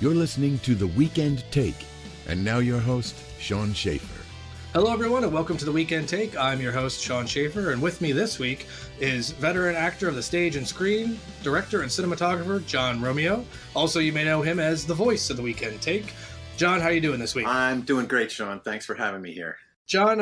You're listening to The Weekend Take. And now your host, Sean Schaefer. Hello, everyone, and welcome to The Weekend Take. I'm your host, Sean Schaefer, and with me this week is veteran actor of the stage and screen, director and cinematographer, John Romeo. Also, you may know him as the voice of The Weekend Take. John, how are you doing this week? I'm doing great, Sean. Thanks for having me here. John,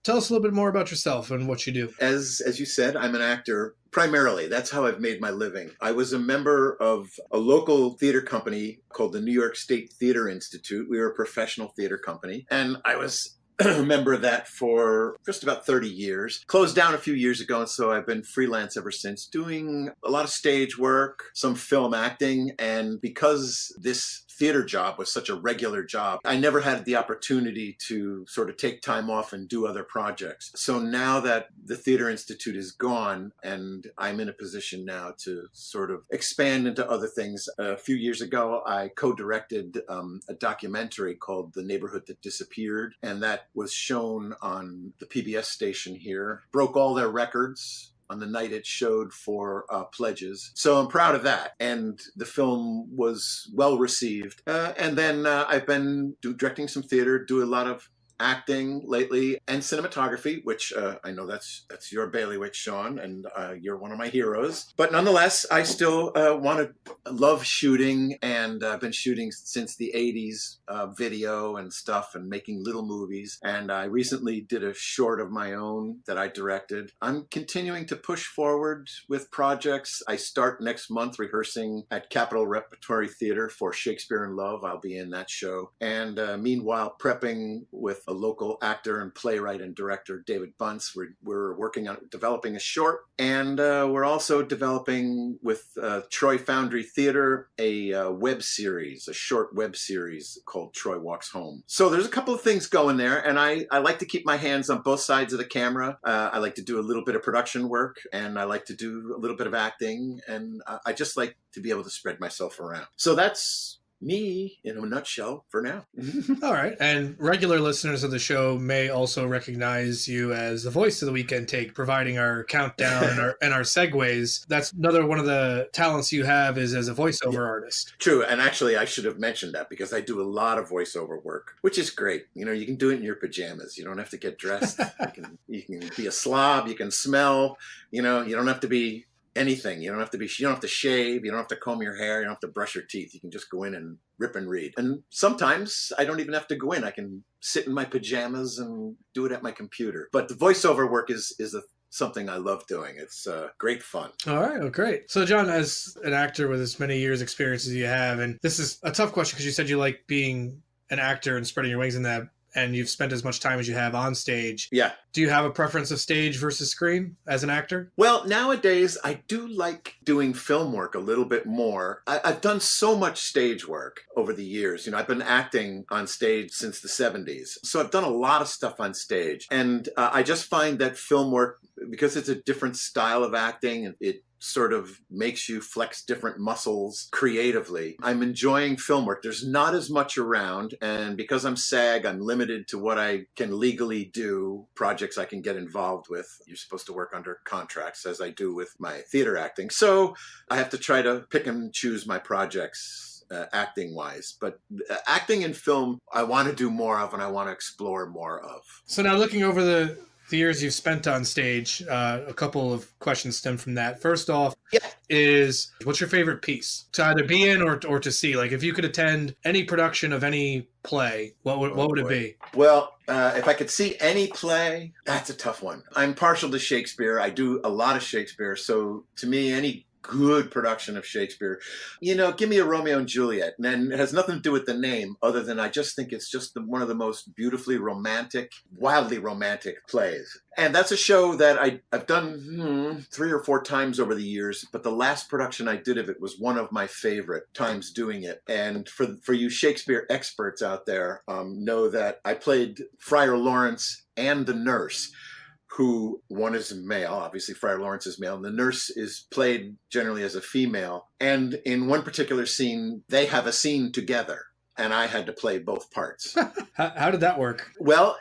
tell us a little bit more about yourself and what you do. As you said, I'm an actor primarily. That's how I've made my living. I was a member of a local theater company called the New York State Theater Institute. We were a professional theater company, and I was a member of that for just about 30 years. Closed down a few years ago, and so I've been freelance ever since, doing a lot of stage work, some film acting, and because this theater job was such a regular job, I never had the opportunity to sort of take time off and do other projects. So now that the Theater Institute is gone and I'm in a position now to sort of expand into other things. A few years ago, I co-directed a documentary called The Neighborhood That Disappeared, and that was shown on the PBS station here. Broke all their records on the night it showed for pledges. So I'm proud of that. And the film was well received. And then I've been directing some theater, do a lot of acting lately, and cinematography, which I know that's your bailiwick, Sean, and you're one of my heroes. But nonetheless, I still love shooting, and I've been shooting since the 80s, video and stuff, and making little movies. And I recently did a short of my own that I directed. I'm continuing to push forward with projects. I start next month rehearsing at Capitol Repertory Theater for Shakespeare in Love. I'll be in that show. And meanwhile, prepping with a local actor and playwright and director, David Bunce. We're working on developing a short, and we're also developing with Troy Foundry Theater a web series, a short web series called Troy Walks Home. So there's a couple of things going there, and I like to keep my hands on both sides of the camera. I like to do a little bit of production work, and I like to do a little bit of acting, and I just like to be able to spread myself around. So that's me in a nutshell for now. All right. And regular listeners of the show may also recognize you as the voice of The Weekend Take, providing our countdown and our segues. That's another one of the talents you have, is as a voiceover artist. True. And actually, I should have mentioned that because I do a lot of voiceover work, which is great. You know, you can do it in your pajamas. You don't have to get dressed. You can be a slob. You can smell. You know, you don't have to be anything. You don't have to shave. You don't have to comb your hair. You don't have to brush your teeth. You can just go in and rip and read. And sometimes I don't even have to go in. I can sit in my pajamas and do it at my computer. But the voiceover work is something I love doing. It's great fun. All right. Well, great. So, John, as an actor with as many years experience as you have, and this is a tough question because you said you like being an actor and spreading your wings in that, and you've spent as much time as you have on stage. Yeah. Do you have a preference of stage versus screen as an actor? Well, nowadays, I do like doing film work a little bit more. I've done so much stage work over the years. You know, I've been acting on stage since the 70s. So I've done a lot of stuff on stage. And I just find that film work, because it's a different style of acting, it sort of makes you flex different muscles creatively. I'm enjoying film work. There's not as much around, and because I'm SAG, I'm limited to what I can legally do, projects I can get involved with. You're supposed to work under contracts, as I do with my theater acting. So I have to try to pick and choose my projects acting wise. But acting in film, I want to do more of, and I want to explore more of. So now, looking over the years you've spent on stage, a couple of questions stem from that. First off, is what's your favorite piece to either be in or to see? Like, if you could attend any production of any play, what would it be? Well, if I could see any play, that's a tough one. I'm partial to Shakespeare. I do a lot of Shakespeare. So to me, any good production of Shakespeare, you know, give me a Romeo and Juliet. And it has nothing to do with the name, other than I just think it's just one of the most beautifully romantic, wildly romantic plays. And that's a show that I've done 3 or 4 times over the years, but the last production I did of it was one of my favorite times doing it. And for you Shakespeare experts out there, know that I played Friar Lawrence and the nurse, who one is male, obviously Friar Lawrence is male, and the nurse is played generally as a female. And in one particular scene, they have a scene together, and I had to play both parts. How did that work? Well,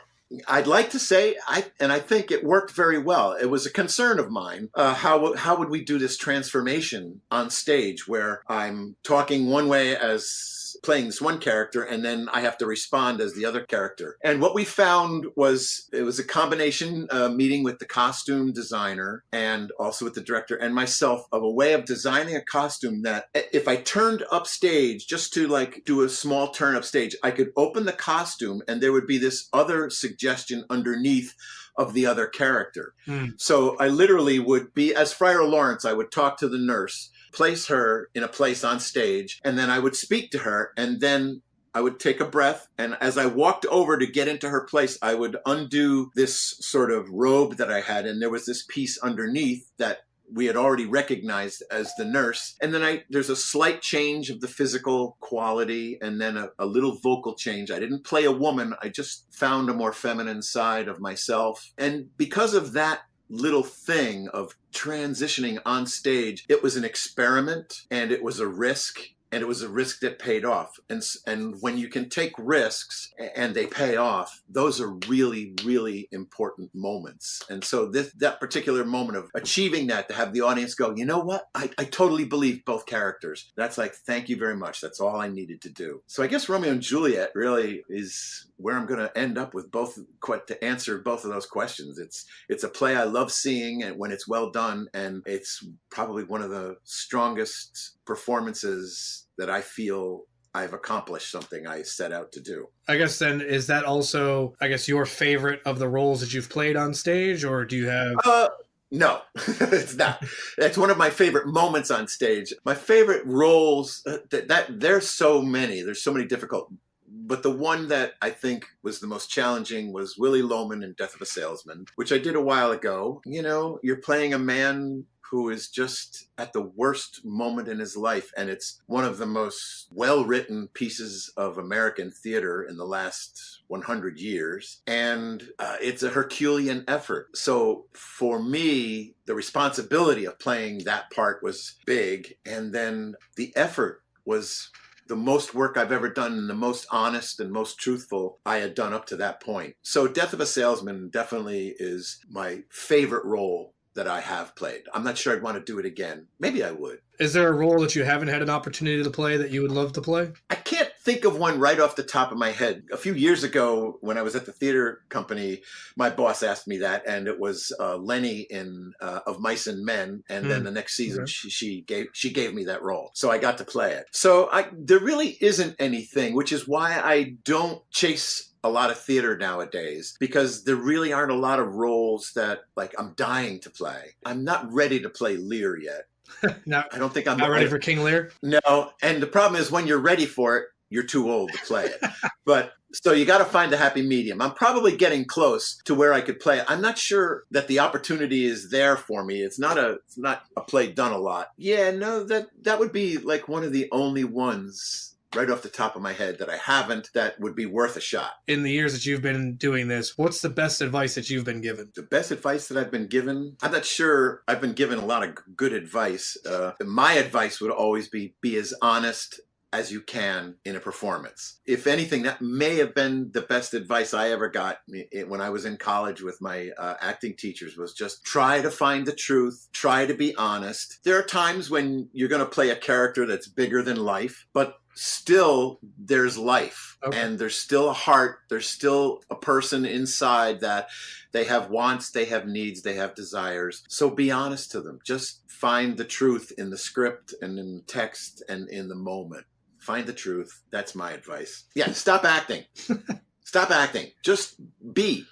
I'd like to say, I think it worked very well. It was a concern of mine. How would we do this transformation on stage where I'm talking one way as playing this one character, and then I have to respond as the other character. And what we found was it was a combination meeting with the costume designer and also with the director and myself of a way of designing a costume that if I turned upstage, just to like do a small turn upstage, I could open the costume and there would be this other suggestion underneath of the other character. So I literally would be, as Friar Lawrence, I would talk to the nurse, place her in a place on stage, and then I would speak to her, and then I would take a breath, and as I walked over to get into her place, I would undo this sort of robe that I had, and there was this piece underneath that we had already recognized as the nurse. And then there's a slight change of the physical quality and then a little vocal change. I didn't play a woman. I just found a more feminine side of myself. And because of that little thing of transitioning on stage, it was an experiment and it was a risk. And it was a risk that paid off. And when you can take risks and they pay off, those are really, really important moments. And so that particular moment of achieving that, to have the audience go, you know what? I totally believe both characters. That's like, thank you very much. That's all I needed to do. So I guess Romeo and Juliet really is where I'm going to end up with both, to answer both of those questions. It's a play I love seeing and when it's well done, and it's probably one of the strongest performances that I feel I've accomplished something I set out to do. I guess then, is that also, I guess, your favorite of the roles that you've played on stage, or do you have... No, it's not. That's one of my favorite moments on stage. My favorite roles, there's so many. There's so many difficult. But the one that I think was the most challenging was Willy Loman in Death of a Salesman, which I did a while ago. You know, you're playing a man who is just at the worst moment in his life. And it's one of the most well-written pieces of American theater in the last 100 years. And it's a Herculean effort. So for me, the responsibility of playing that part was big. And then the effort was the most work I've ever done and the most honest and most truthful I had done up to that point. So Death of a Salesman definitely is my favorite role that I have played. I'm not sure I'd want to do it again. Maybe I would. Is there a role that you haven't had an opportunity to play that you would love to play? I can't think of one right off the top of my head. A few years ago, when I was at the theater company, my boss asked me that, and it was Lenny in Of Mice and Men. And then the next season, she gave me that role, so I got to play it. So there really isn't anything, which is why I don't chase a lot of theater nowadays, because there really aren't a lot of roles that like I'm dying to play. I'm not ready to play Lear yet. I don't think I'm not ready for King Lear. No, and the problem is when you're ready for it, you're too old to play it. But so you got to find a happy medium. I'm probably getting close to where I could play it. I'm not sure that the opportunity is there for me. It's not a play done a lot. Yeah, no, that would be like one of the only ones right off the top of my head that I haven't that would be worth a shot. In the years that you've been doing this, what's the best advice that you've been given? The best advice that I've been given? I'm not sure I've been given a lot of good advice. My advice would always be as honest as you can in a performance. If anything, that may have been the best advice I ever got when I was in college with my acting teachers, was just try to find the truth, try to be honest. There are times when you're going to play a character that's bigger than life, but still there's life. Okay. And there's still a heart, there's still a person inside that they have wants, they have needs, they have desires. So be honest to them. Just find the truth in the script and in the text and in the moment. Find the truth. That's my advice. Yeah, stop acting. Stop acting. Just be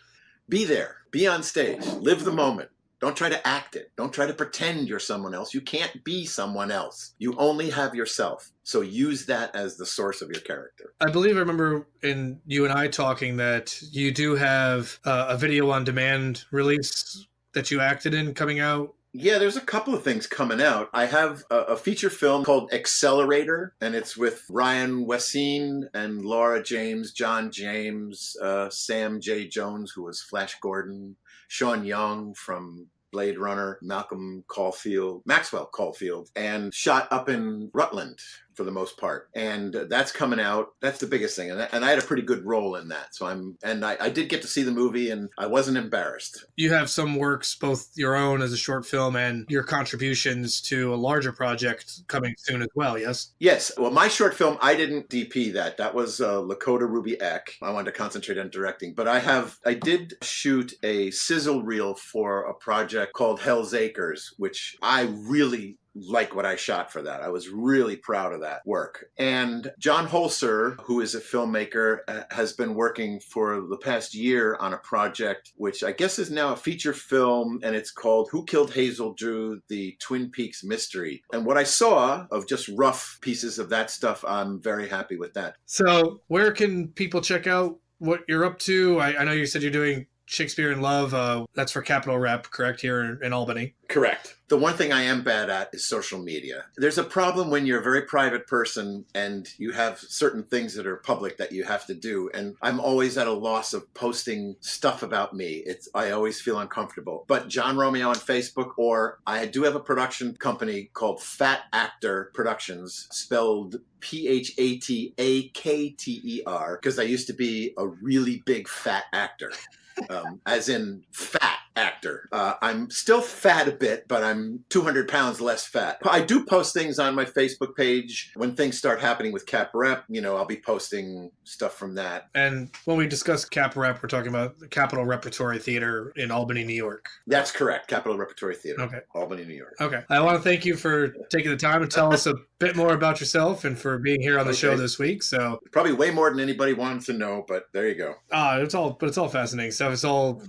there. Be on stage. Live the moment. Don't try to act it. Don't try to pretend you're someone else. You can't be someone else. You only have yourself. So use that as the source of your character. I believe I remember in you and I talking that you do have a video on demand release that you acted in coming out. Yeah, there's a couple of things coming out. I have a feature film called Accelerator, and it's with Ryan Wessine and Laura James, John James, Sam J. Jones, who was Flash Gordon, Sean Young from Blade Runner, Maxwell Caulfield, and shot up in Rutland. for the most part. And that's coming out. That's the biggest thing. And I had a pretty good role in that. So I did get to see the movie, and I wasn't embarrassed. You have some works, both your own as a short film and your contributions to a larger project coming soon as well, yes? Yes. Well, my short film, I didn't DP that. That was Lakota Ruby Eck. I wanted to concentrate on directing. But I did shoot a sizzle reel for a project called Hell's Acres, which I really like what I shot for that. I was really proud of that work. And John Holzer, who is a filmmaker, has been working for the past year on a project, which I guess is now a feature film, and it's called Who Killed Hazel Drew? The Twin Peaks Mystery. And what I saw of just rough pieces of that stuff, I'm very happy with that. So where can people check out what you're up to? I know you said you're doing Shakespeare in Love. That's for Capital Rep, correct, here in Albany? Correct. The one thing I am bad at is social media. There's a problem when you're a very private person and you have certain things that are public that you have to do. And I'm always at a loss of posting stuff about me. I always feel uncomfortable. But John Romeo on Facebook, or I do have a production company called Fat Actor Productions, spelled Phatakter, because I used to be a really big fat actor. As in fat actor. I'm still fat a bit, but I'm 200 pounds less fat. I do post things on my Facebook page. When things start happening with Cap Rep, I'll be posting stuff from that. And when we discuss Cap Rep, we're talking about the Capitol Repertory Theater in Albany, New York. That's correct. Capitol Repertory Theater. Okay. Albany, New York. Okay. I want to thank you for taking the time to tell us a bit more about yourself and for being here on the show this week. So probably way more than anybody wanted to know, but there you go. It's all fascinating stuff. It's all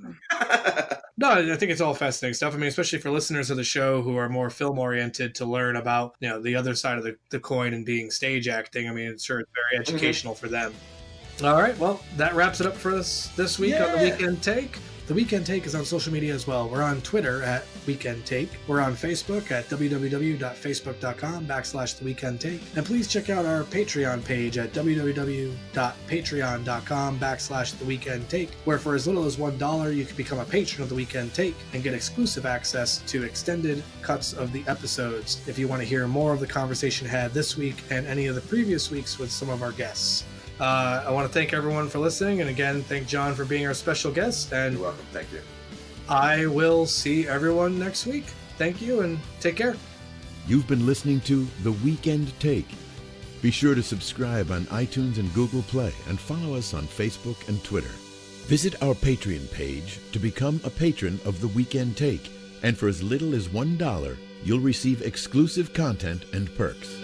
no, I think it's all fascinating stuff. I mean, especially for listeners of the show who are more film oriented to learn about, the other side of the coin and being stage acting. I mean, it's very educational for them. All right. Well, that wraps it up for us this week on The Weekend Take. The Weekend Take is on social media as well. We're on Twitter at Weekend Take. We're on Facebook at www.facebook.com/The Weekend Take. And please check out our Patreon page at www.patreon.com/The Weekend Take, where for as little as $1, you can become a patron of The Weekend Take and get exclusive access to extended cuts of the episodes if you want to hear more of the conversation had this week and any of the previous weeks with some of our guests. I want to thank everyone for listening, and again, thank John for being our special guest. And you're welcome. Thank you. I will see everyone next week. Thank you, and take care. You've been listening to The Weekend Take. Be sure to subscribe on iTunes and Google Play, and follow us on Facebook and Twitter. Visit our Patreon page to become a patron of The Weekend Take, and for as little as $1, you'll receive exclusive content and perks.